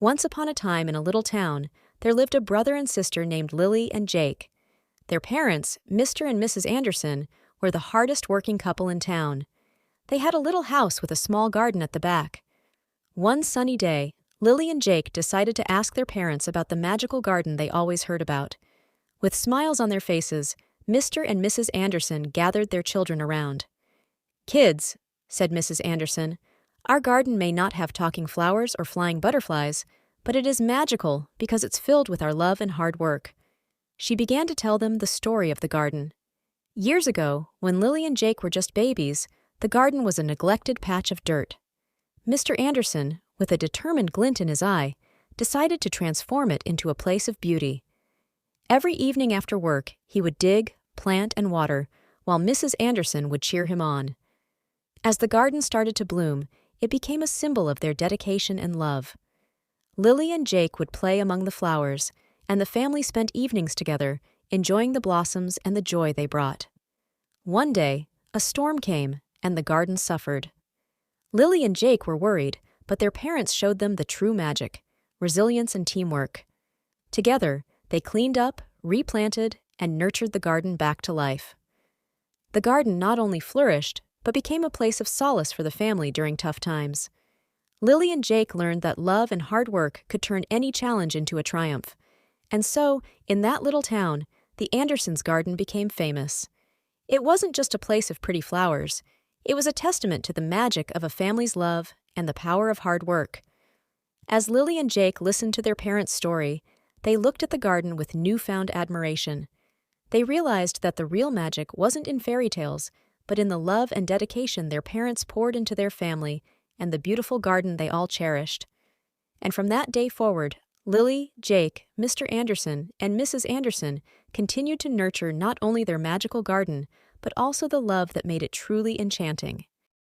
Once upon a time in a little town, there lived a brother and sister named Lily and Jake. Their parents, Mr. and Mrs. Anderson, were the hardest working couple in town. They had a little house with a small garden at the back. One sunny day, Lily and Jake decided to ask their parents about the magical garden they always heard about. With smiles on their faces, Mr. and Mrs. Anderson gathered their children around. "Kids," said Mrs. Anderson, "our garden may not have talking flowers or flying butterflies, but it is magical because it's filled with our love and hard work." She began to tell them the story of the garden. Years ago, when Lily and Jake were just babies, the garden was a neglected patch of dirt. Mr. Anderson, with a determined glint in his eye, decided to transform it into a place of beauty. Every evening after work, he would dig, plant, and water, while Mrs. Anderson would cheer him on. As the garden started to bloom, it became a symbol of their dedication and love. Lily and Jake would play among the flowers, and the family spent evenings together, enjoying the blossoms and the joy they brought. One day, a storm came, and the garden suffered. Lily and Jake were worried, but their parents showed them the true magic: resilience and teamwork. Together, they cleaned up, replanted, and nurtured the garden back to life. The garden not only flourished, but became a place of solace for the family during tough times. Lily and Jake learned that love and hard work could turn any challenge into a triumph. And so, in that little town, the Andersons' garden became famous. It wasn't just a place of pretty flowers. It was a testament to the magic of a family's love and the power of hard work. As Lily and Jake listened to their parents' story, they looked at the garden with newfound admiration. They realized that the real magic wasn't in fairy tales, but in the love and dedication their parents poured into their family and the beautiful garden they all cherished. And from that day forward, Lily, Jake, Mr. Anderson, and Mrs. Anderson continued to nurture not only their magical garden, but also the love that made it truly enchanting.